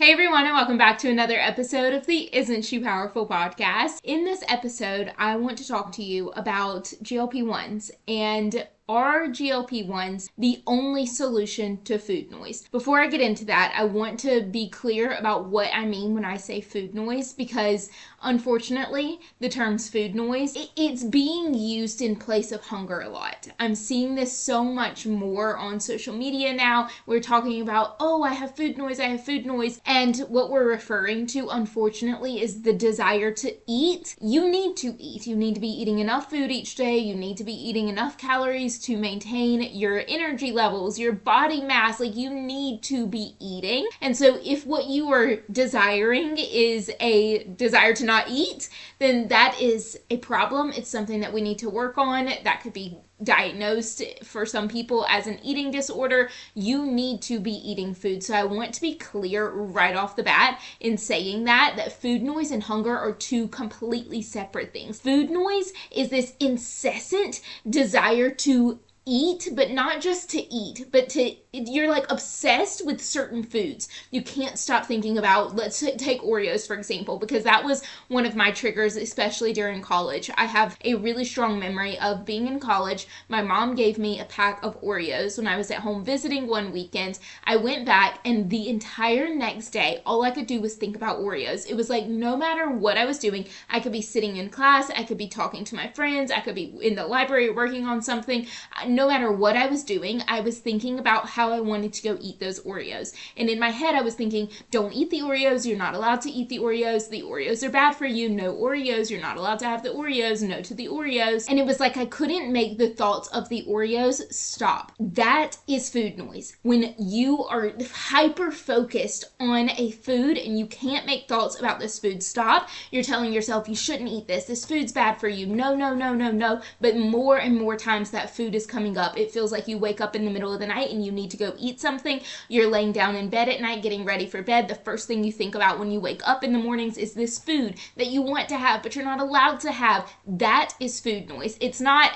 Hey everyone, and welcome back to another episode of the Isn't She Powerful podcast. In this episode, I want to talk to you about GLP-1s and are GLP-1s the only solution to food noise? Before I get into that, I want to be clear about what I mean when I say food noise, because unfortunately, the terms food noise, it's being used in place of hunger a lot. I'm seeing this so much more on social media now. We're talking about, oh, I have food noise, and what we're referring to, unfortunately, is the desire to eat. You need to eat. You need to be eating enough food each day. You need to be eating enough calories to maintain your energy levels, your body mass. Like, you need to be eating. And so if what you are desiring is a desire to not eat, then that is a problem. It's something that we need to work on. That could be diagnosed for some people as an eating disorder. You need to be eating food. So I want to be clear right off the bat in saying that food noise and hunger are two completely separate things. Food noise is this incessant desire to eat, but not just to eat, but you're like obsessed with certain foods. You can't stop thinking about, let's take Oreos for example, because that was one of my triggers, especially during college. I have a really strong memory of being in college. My mom gave me a pack of Oreos when I was at home visiting one weekend. I went back and the entire next day, all I could do was think about Oreos. It was like no matter what I was doing, I could be sitting in class, I could be talking to my friends, I could be in the library working on something. No matter what I was doing, I was thinking about how I wanted to go eat those Oreos. And in my head, I was thinking, don't eat the Oreos. You're not allowed to eat the Oreos. The Oreos are bad for you. No Oreos. You're not allowed to have the Oreos. No to the Oreos. And it was like I couldn't make the thoughts of the Oreos stop. That is food noise. When you are hyper focused on a food and you can't make thoughts about this food stop, you're telling yourself you shouldn't eat this. This food's bad for you. No, no, no, no, no. But more and more times that food is coming up. It feels like you wake up in the middle of the night and you need to go eat something. You're laying down in bed at night getting ready for bed. The first thing you think about when you wake up in the mornings is this food that you want to have, but you're not allowed to have. That is food noise. It's not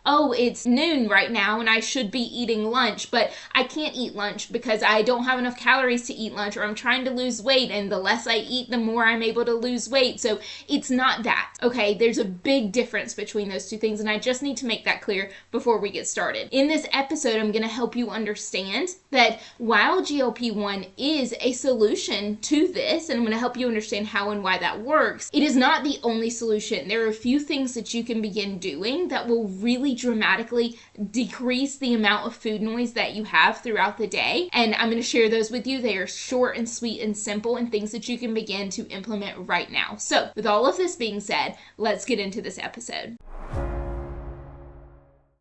oh, it's noon right now and I should be eating lunch, but I can't eat lunch because I don't have enough calories to eat lunch, or I'm trying to lose weight and the less I eat, the more I'm able to lose weight. So it's not that. Okay, there's a big difference between those two things, and I just need to make that clear before we get started. In this episode, I'm going to help you understand that while GLP-1 is a solution to this, and I'm going to help you understand how and why that works, it is not the only solution. There are a few things that you can begin doing that will really dramatically decrease the amount of food noise that you have throughout the day, and I'm going to share those with you. They are short and sweet and simple, and things that you can begin to implement right now. So with all of this being said, let's get into this episode.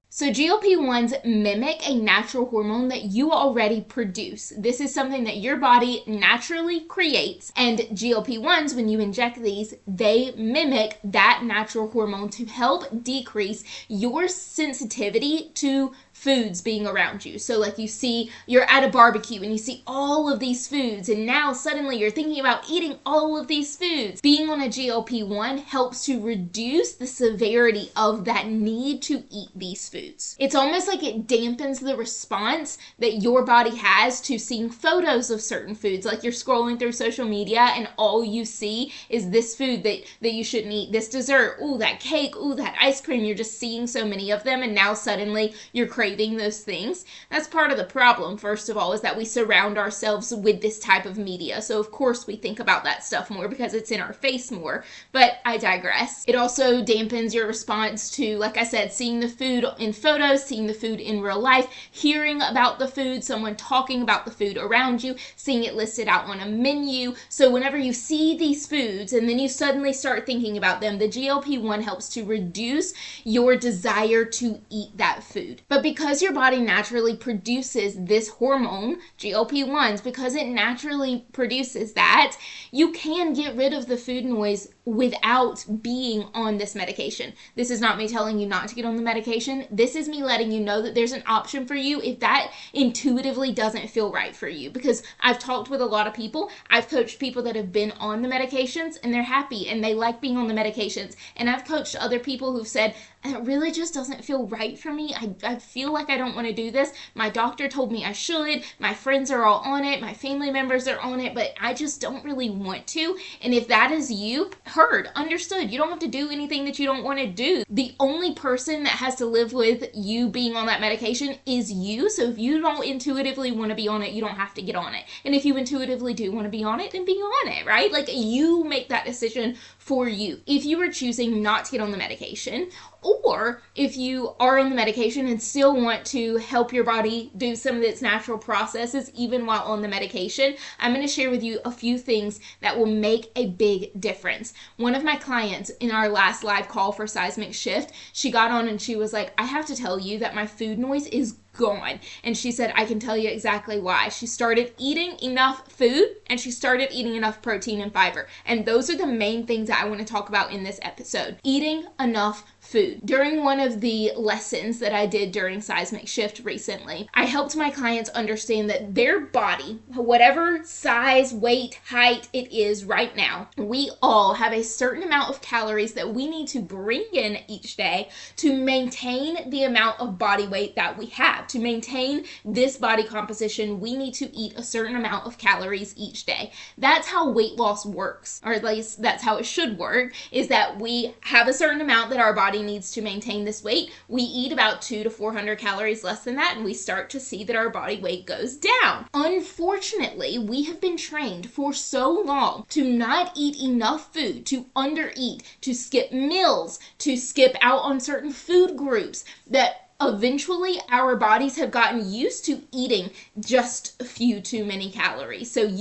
So GLP-1s mimic a natural hormone that you already produce. This is something that your body naturally creates, and GLP-1s, when you inject these, they mimic that natural hormone to help decrease your sensitivity to foods being around you. So like you're at a barbecue and you see all of these foods, and now suddenly you're thinking about eating all of these foods. Being on a GLP-1 helps to reduce the severity of that need to eat these foods. It's almost like it dampens the response that your body has to seeing photos of certain foods. Like you're scrolling through social media and all you see is this food that you shouldn't eat, this dessert, ooh, that cake, ooh, that ice cream. You're just seeing so many of them, and now suddenly you're craving those things. That's part of the problem, first of all, is that we surround ourselves with this type of media. So of course we think about that stuff more because it's in our face more, but I digress. It also dampens your response to, like I said, seeing the food in photos, seeing the food in real life, hearing about the food, someone talking about the food around you, seeing it listed out on a menu. So whenever you see these foods and then you suddenly start thinking about them, the GLP-1 helps to reduce your desire to eat that food. But because your body naturally produces this hormone, GLP-1s, because it naturally produces that, you can get rid of the food noise without being on this medication. This is not me telling you not to get on the medication. This is me letting you know that there's an option for you if that intuitively doesn't feel right for you. Because I've talked with a lot of people, I've coached people that have been on the medications and they're happy and they like being on the medications. And I've coached other people who've said, it really just doesn't feel right for me. I feel feel like I don't want to do this. My doctor told me I should. My friends are all on it. My family members are on it, but I just don't really want to. And if that is you, heard, understood. You don't have to do anything that you don't want to do. The only person that has to live with you being on that medication is you. So if you don't intuitively want to be on it, you don't have to get on it. And if you intuitively do want to be on it, then be on it, right? Like, you make that decision for you. If you are choosing not to get on the medication, or if you are on the medication and still want to help your body do some of its natural processes even while on the medication, I'm going to share with you a few things that will make a big difference. One of my clients in our last live call for Seismic Shift, she got on and she was like, I have to tell you that my food noise is gone. And she said, I can tell you exactly why. She started eating enough food and she started eating enough protein and fiber. And those are the main things that I want to talk about in this episode. Eating enough food. During one of the lessons that I did during Seismic Shift recently, I helped my clients understand that their body, whatever size, weight, height it is right now, we all have a certain amount of calories that we need to bring in each day to maintain the amount of body weight that we have. To maintain this body composition, we need to eat a certain amount of calories each day. That's how weight loss works, or at least that's how it should work, is that we have a certain amount that our body needs to maintain this weight. We eat about 200 to 400 calories less than that, and we start to see that our body weight goes down. Unfortunately, we have been trained for so long to not eat enough food, to undereat, to skip meals, to skip out on certain food groups, that eventually our bodies have gotten used to eating just a few too many calories. So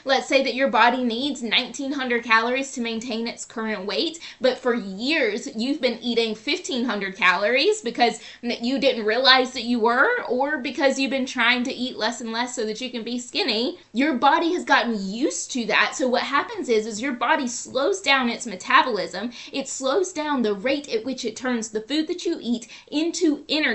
let's say that your body needs 1900 calories to maintain its current weight, but for years you've been eating 1500 calories because you didn't realize that you were, or because you've been trying to eat less and less so that you can be skinny. Your body has gotten used to that. So what happens is your body slows down its metabolism. It slows down the rate at which it turns the food that you eat into energy,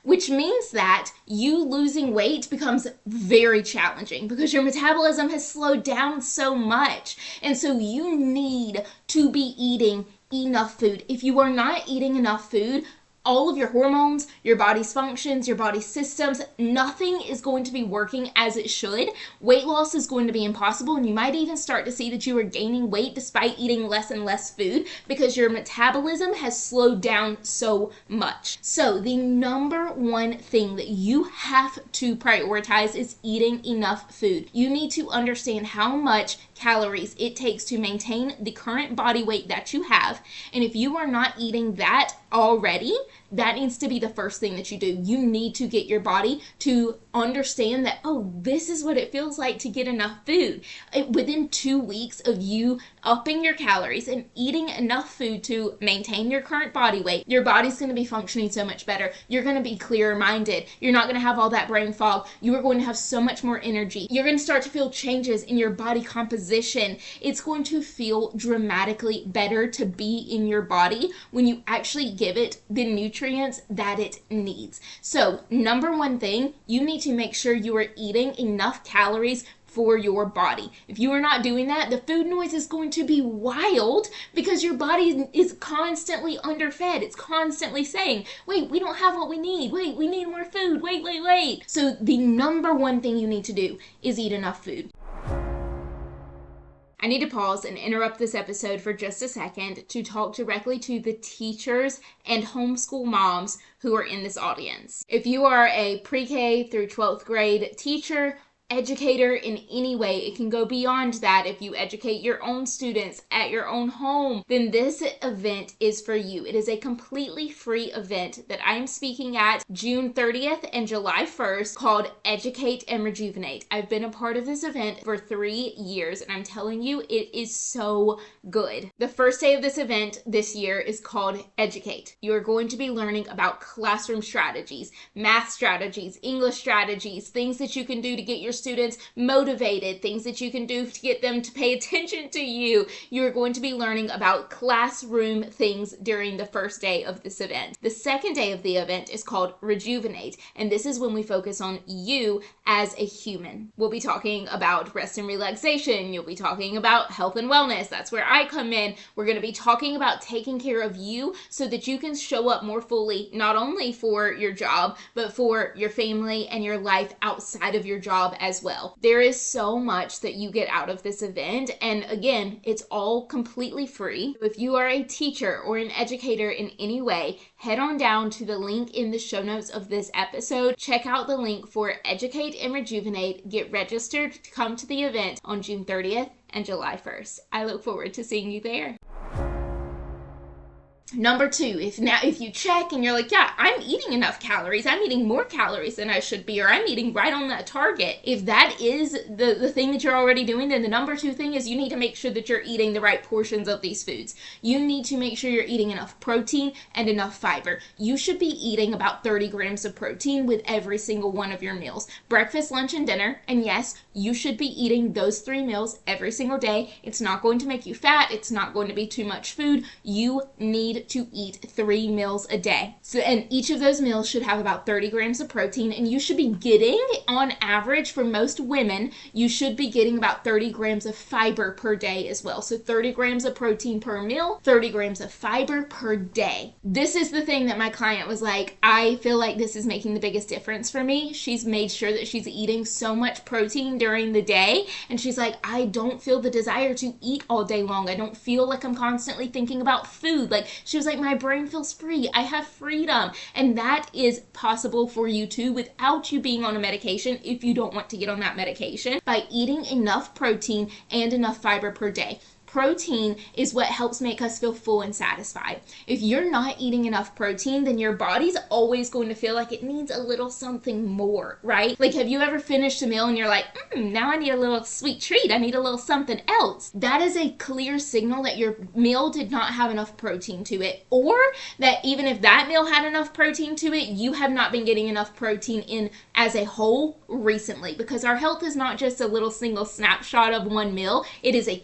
which means that you losing weight becomes very challenging because your metabolism has slowed down so much. And so you need to be eating enough food. If you are not eating enough food, all of your hormones, your body's functions, your body's systems, nothing is going to be working as it should. Weight loss is going to be impossible, and you might even start to see that you are gaining weight despite eating less and less food because your metabolism has slowed down so much. So the number one thing that you have to prioritize is eating enough food. You need to understand how much calories it takes to maintain the current body weight that you have. And if you are not eating that already, that needs to be the first thing that you do. You need to get your body to understand that, oh, this is what it feels like to get enough food. Within 2 weeks of you upping your calories and eating enough food to maintain your current body weight, your body's going to be functioning so much better. You're going to be clearer minded. You're not going to have all that brain fog. You are going to have so much more energy. You're going to start to feel changes in your body composition. It's going to feel dramatically better to be in your body when you actually give it the nutrients that it needs. So, number one thing, you need to make sure you are eating enough calories for your body. If you are not doing that, the food noise is going to be wild because your body is constantly underfed. It's constantly saying, wait, we don't have what we need. Wait, we need more food. Wait. So the number one thing you need to do is eat enough food. I need to pause and interrupt this episode for just a second to talk directly to the teachers and homeschool moms who are in this audience. If you are a pre-K through 12th grade teacher, educator in any way, it can go beyond that. If you educate your own students at your own home, then this event is for you. It is a completely free event that I am speaking at June 30th and July 1st called Educate and Rejuvenate. I've been a part of this event for 3 years, and I'm telling you, it is so good. The first day of this event this year is called Educate. You are going to be learning about classroom strategies, math strategies, English strategies, things that you can do to get your students motivated, things that you can do to get them to pay attention to you. You're going to be learning about classroom things during the first day of this event. The second day of the event is called Rejuvenate, and this is when we focus on you as a human. We'll be talking about rest and relaxation. You'll be talking about health and wellness. That's where I come in. We're going to be talking about taking care of you so that you can show up more fully, not only for your job, but for your family and your life outside of your job as well. There is so much that you get out of this event, and again, it's all completely free. If you are a teacher or an educator in any way, head on down to the link in the show notes of this episode. Check out the link for Educate and Rejuvenate. Get registered to come to the event on June 30th and July 1st. I look forward to seeing you there. Number 2, if you check and you're like, yeah, I'm eating enough calories, I'm eating more calories than I should be, or I'm eating right on that target. If that is the thing that you're already doing, then the number 2 thing is you need to make sure that you're eating the right portions of these foods. You need to make sure you're eating enough protein and enough fiber. You should be eating about 30 grams of protein with every single one of your meals. Breakfast, lunch, and dinner. And yes, you should be eating those 3 meals every single day. It's not going to make you fat. It's not going to be too much food. You need to eat 3 meals a day. And each of those meals should have about 30 grams of protein, and you should be getting, on average for most women, you should be getting about 30 grams of fiber per day as well. So 30 grams of protein per meal, 30 grams of fiber per day. This is the thing that my client was like, I feel like this is making the biggest difference for me. She's made sure that she's eating so much protein during the day, and she's like, I don't feel the desire to eat all day long. I don't feel like I'm constantly thinking about food. Like, she was like, my brain feels free. I have freedom. And that is possible for you too without you being on a medication if you don't want to get on that medication, by eating enough protein and enough fiber per day. Protein is what helps make us feel full and satisfied. If you're not eating enough protein, then your body's always going to feel like it needs a little something more, right? Like, have you ever finished a meal and you're like, now I need a little sweet treat. I need a little something else. That is a clear signal that your meal did not have enough protein to it, or that even if that meal had enough protein to it, you have not been getting enough protein in as a whole recently, because our health is not just a little single snapshot of one meal. It is a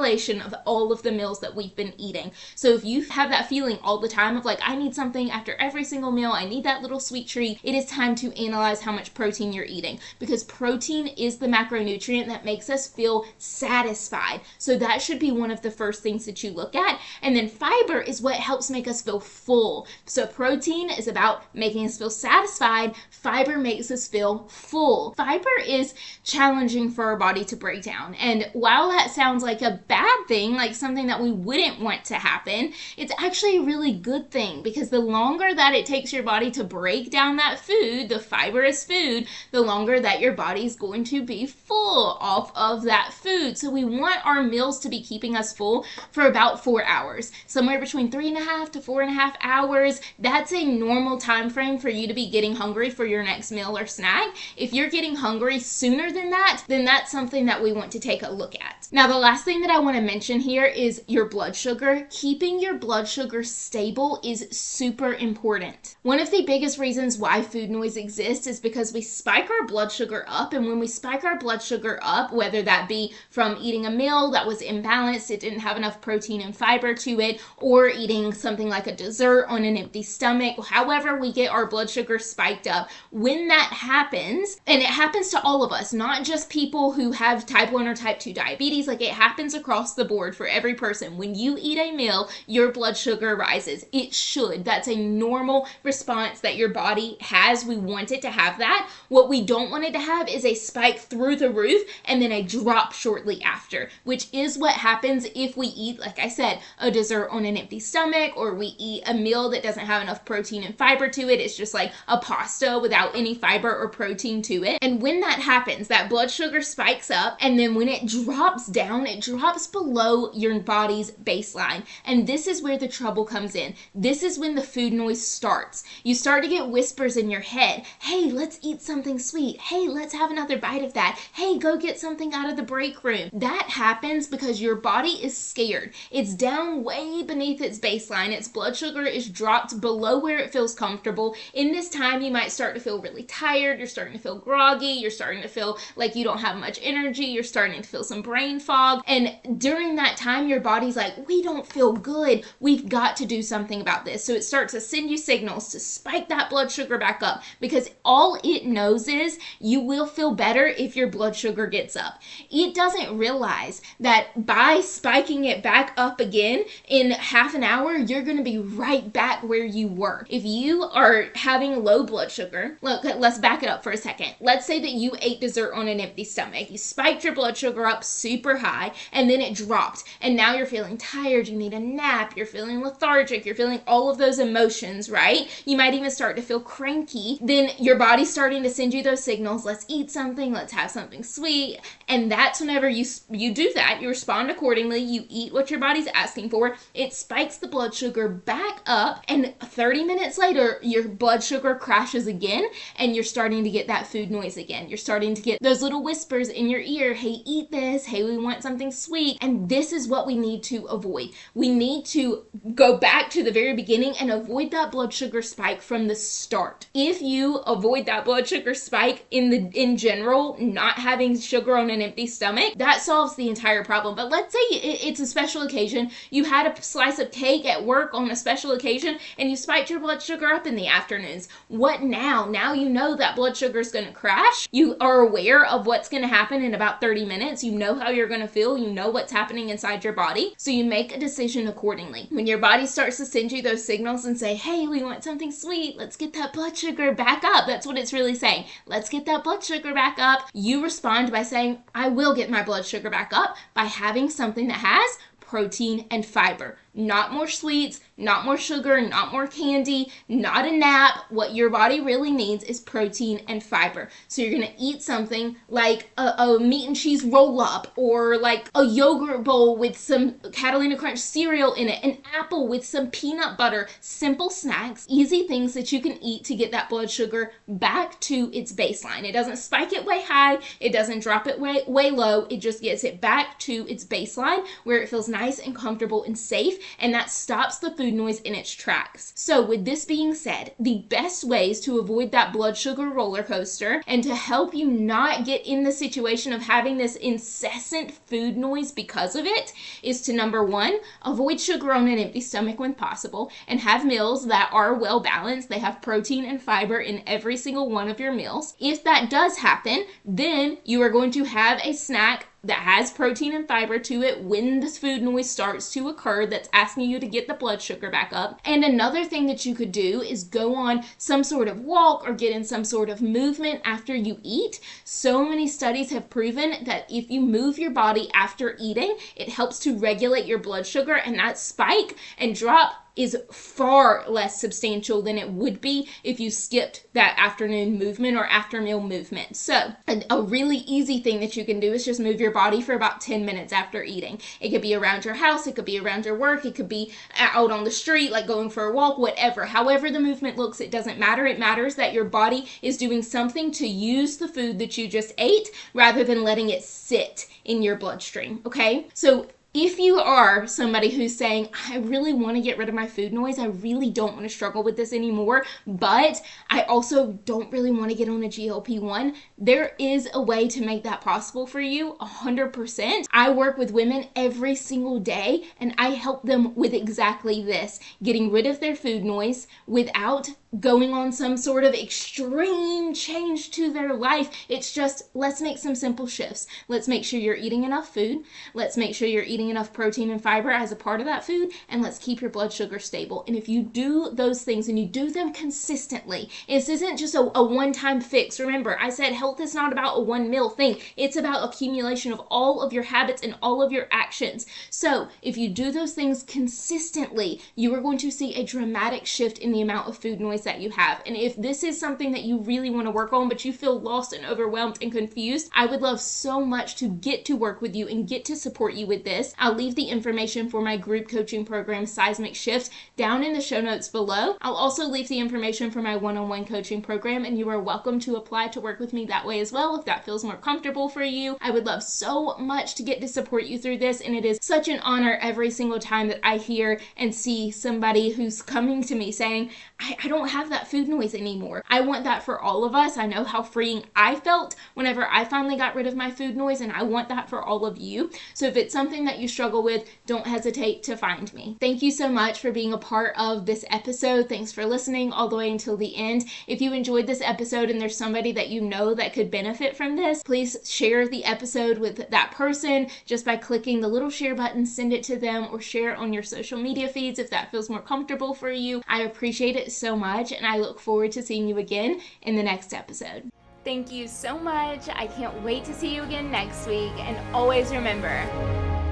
accumulation of all of the meals that we've been eating. So if you have that feeling all the time of like, I need something after every single meal, I need that little sweet treat, it is time to analyze how much protein you're eating, because protein is the macronutrient that makes us feel satisfied. So that should be one of the first things that you look at. And then fiber is what helps make us feel full. So protein is about making us feel satisfied. Fiber makes us feel full. Fiber is challenging for our body to break down. And while that sounds like a bad thing, like something that we wouldn't want to happen, it's actually a really good thing, because the longer that it takes your body to break down that food, the fibrous food, the longer that your body's going to be full off of that food. So we want our meals to be keeping us full for about 4 hours, somewhere between 3.5 to 4.5 hours. That's a normal time frame for you to be getting hungry for your next meal or snack. If you're getting hungry sooner than that, then that's something that we want to take a look at. Now, the last thing that I want to mention here is your blood sugar. Keeping your blood sugar stable is super important. One of the biggest reasons why food noise exists is because we spike our blood sugar up, and when we spike our blood sugar up, whether that be from eating a meal that was imbalanced, it didn't have enough protein and fiber to it, or eating something like a dessert on an empty stomach, however we get our blood sugar spiked up, when that happens, and it happens to all of us, not just people who have type 1 or type 2 diabetes, like it happens across the board for every person. When you eat a meal, your blood sugar rises. It should. That's a normal response that your body has. We want it to have that. What we don't want it to have is a spike through the roof and then a drop shortly after, which is what happens if we eat, like I said, a dessert on an empty stomach, or we eat a meal that doesn't have enough protein and fiber to it. It's just like a pasta without any fiber or protein to it. And when that happens, that blood sugar spikes up, and then when it drops down, it drops just below your body's baseline. And this is where the trouble comes in. This is when the food noise starts. You start to get whispers in your head. Hey, let's eat something sweet. Hey, let's have another bite of that. Hey, go get something out of the break room. That happens because your body is scared. It's down way beneath its baseline. Its blood sugar is dropped below where it feels comfortable. In this time, you might start to feel really tired. You're starting to feel groggy. You're starting to feel like you don't have much energy. You're starting to feel some brain fog. And during that time, your body's like, we don't feel good. We've got to do something about this. So it starts to send you signals to spike that blood sugar back up, because all it knows is you will feel better if your blood sugar gets up. It doesn't realize that by spiking it back up again in half an hour, you're going to be right back where you were. If you are having low blood sugar, look, let's back it up for a second. Let's say that you ate dessert on an empty stomach. You spiked your blood sugar up super high, and then it dropped. And now you're feeling tired. You need a nap. You're feeling lethargic. You're feeling all of those emotions, right? You might even start to feel cranky. Then your body's starting to send you those signals. Let's eat something. Let's have something sweet. And that's whenever you do that. You respond accordingly. You eat what your body's asking for. It spikes the blood sugar back up. And 30 minutes later, your blood sugar crashes again. And you're starting to get that food noise again. You're starting to get those little whispers in your ear. Hey, eat this. Hey, we want something sweet. And this is what we need to avoid. We need to go back to the very beginning and avoid that blood sugar spike from the start. If you avoid that blood sugar spike in general, not having sugar on an empty stomach, that solves the entire problem. But let's say it's a special occasion. You had a slice of cake at work on a special occasion and you spiked your blood sugar up in the afternoons. What now? Now you know that blood sugar is going to crash. You are aware of what's going to happen in about 30 minutes. You know how you're going to feel. You know what's happening inside your body. So you make a decision accordingly. When your body starts to send you those signals and say, hey, we want something sweet. Let's get that blood sugar back up. That's what it's really saying. Let's get that blood sugar back up. You respond by saying, I will get my blood sugar back up by having something that has protein and fiber. Not more sweets, not more sugar, not more candy, not a nap. What your body really needs is protein and fiber. So you're going to eat something like a meat and cheese roll up, or like a yogurt bowl with some Catalina Crunch cereal in it, an apple with some peanut butter. Simple snacks, easy things that you can eat to get that blood sugar back to its baseline. It doesn't spike it way high. It doesn't drop it way low. It just gets it back to its baseline where it feels nice and comfortable and safe. And that stops the food noise in its tracks. So with this being said, the best ways to avoid that blood sugar roller coaster and to help you not get in the situation of having this incessant food noise because of it is to, number one, avoid sugar on an empty stomach when possible, and have meals that are well balanced. They have protein and fiber in every single one of your meals. If that does happen, then you are going to have a snack that has protein and fiber to it when this food noise starts to occur that's asking you to get the blood sugar back up. And another thing that you could do is go on some sort of walk or get in some sort of movement after you eat. So many studies have proven that if you move your body after eating, it helps to regulate your blood sugar, and that spike and drop is far less substantial than it would be if you skipped that afternoon movement or after meal movement. So a really easy thing that you can do is just move your body for about 10 minutes after eating. It could be around your house, it could be around your work, it could be out on the street, like going for a walk, whatever. However the movement looks, it doesn't matter. It matters that your body is doing something to use the food that you just ate rather than letting it sit in your bloodstream, okay? So if you are somebody who's saying, I really want to get rid of my food noise, I really don't want to struggle with this anymore, but I also don't really want to get on a GLP-1, there is a way to make that possible for you, 100%. I work with women every single day, and I help them with exactly this, getting rid of their food noise without going on some sort of extreme change to their life. It's just, let's make some simple shifts. Let's make sure you're eating enough food. Let's make sure you're eating enough protein and fiber as a part of that food, and let's keep your blood sugar stable. And if you do those things and you do them consistently, this isn't just a one-time fix. Remember, I said health is not about a one meal thing. It's about accumulation of all of your habits and all of your actions. So if you do those things consistently, you are going to see a dramatic shift in the amount of food noise that you have. And if this is something that you really want to work on, but you feel lost and overwhelmed and confused, I would love so much to get to work with you and get to support you with this. I'll leave the information for my group coaching program, Seismic Shift, down in the show notes below. I'll also leave the information for my one-on-one coaching program, and you are welcome to apply to work with me that way as well if that feels more comfortable for you. I would love so much to get to support you through this, and it is such an honor every single time that I hear and see somebody who's coming to me saying, I don't have that food noise anymore. I want that for all of us. I know how freeing I felt whenever I finally got rid of my food noise, and I want that for all of you. So if it's something that you struggle with, don't hesitate to find me. Thank you so much for being a part of this episode. Thanks for listening all the way until the end. If you enjoyed this episode and there's somebody that you know that could benefit from this, please share the episode with that person just by clicking the little share button, send it to them, or share it on your social media feeds if that feels more comfortable for you. I appreciate it so much, and I look forward to seeing you again in the next episode. Thank you so much. I can't wait to see you again next week. And always remember,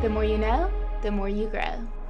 the more you know, the more you grow.